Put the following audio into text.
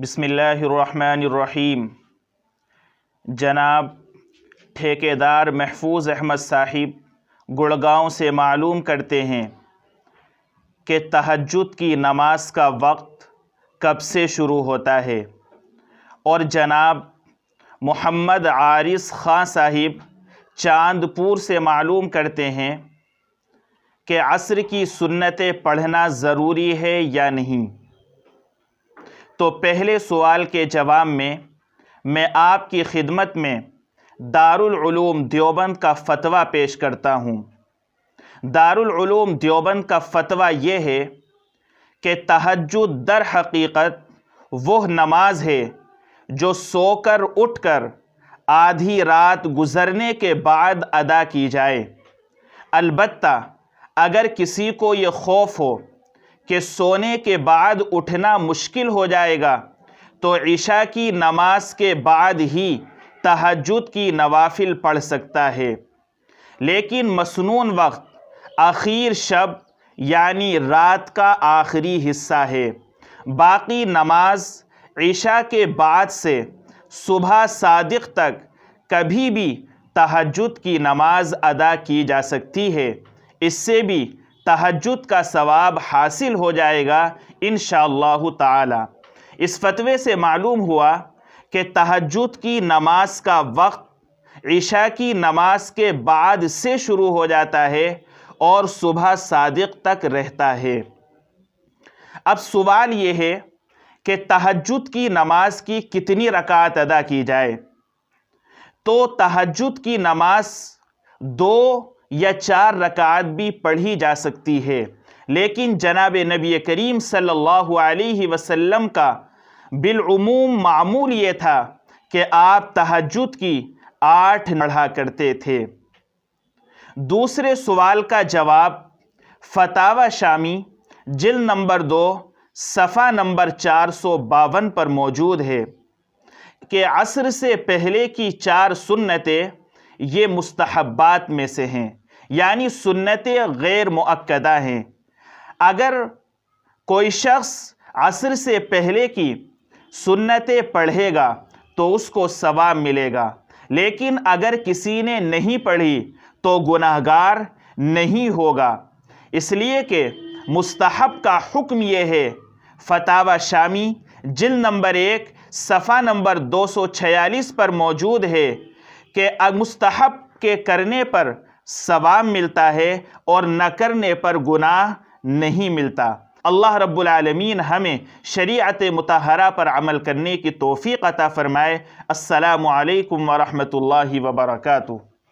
بسم اللہ الرحمن الرحیم۔ جناب ٹھیکیدار محفوظ احمد صاحب گڑگاؤں سے معلوم کرتے ہیں کہ تہجد کی نماز کا وقت کب سے شروع ہوتا ہے، اور جناب محمد عارض خان صاحب چاندپور سے معلوم کرتے ہیں کہ عصر کی سنتیں پڑھنا ضروری ہے یا نہیں۔ تو پہلے سوال کے جواب میں آپ کی خدمت میں دارالعلوم دیوبند کا فتویٰ پیش کرتا ہوں۔ دارالعلوم دیوبند کا فتویٰ یہ ہے کہ تہجد در حقیقت وہ نماز ہے جو سو کر اٹھ کر آدھی رات گزرنے کے بعد ادا کی جائے۔ البتہ اگر کسی کو یہ خوف ہو کہ سونے کے بعد اٹھنا مشکل ہو جائے گا تو عشاء کی نماز کے بعد ہی تہجد کی نوافل پڑھ سکتا ہے، لیکن مسنون وقت آخر شب یعنی رات کا آخری حصہ ہے۔ باقی نماز عشاء کے بعد سے صبح صادق تک کبھی بھی تہجد کی نماز ادا کی جا سکتی ہے۔ اس سے بھی تہجد کا ثواب حاصل ہو جائے گا انشاءاللہ تعالی۔ اس فتوے سے معلوم ہوا کہ تہجد کی نماز کا وقت عشاء کی نماز کے بعد سے شروع ہو جاتا ہے اور صبح صادق تک رہتا ہے۔ اب سوال یہ ہے کہ تہجد کی نماز کی کتنی رکعت ادا کی جائے؟ تو تہجد کی نماز 2 یا 4 رکعت بھی پڑھی جا سکتی ہے، لیکن جناب نبی کریم صلی اللہ علیہ وسلم کا بالعموم معمول یہ تھا کہ آپ تہجد کی 8 پڑھا کرتے تھے۔ دوسرے سوال کا جواب فتاوی شامی جلد نمبر 2 صفحہ نمبر 452 پر موجود ہے کہ عصر سے پہلے کی 4 سنتیں یہ مستحبات میں سے ہیں، یعنی سنتیں غیر مؤکدہ ہیں۔ اگر کوئی شخص عصر سے پہلے کی سنتیں پڑھے گا تو اس کو ثواب ملے گا، لیکن اگر کسی نے نہیں پڑھی تو گناہگار نہیں ہوگا، اس لیے کہ مستحب کا حکم یہ ہے۔ فتاوی شامی جلد نمبر 1 صفحہ نمبر 246 پر موجود ہے کہ مستحب کے کرنے پر ثواب ملتا ہے اور نہ کرنے پر گناہ نہیں ملتا۔ اللہ رب العالمین ہمیں شریعت مطہرہ پر عمل کرنے کی توفیق عطا فرمائے۔ السلام علیکم ورحمۃ اللہ وبرکاتہ۔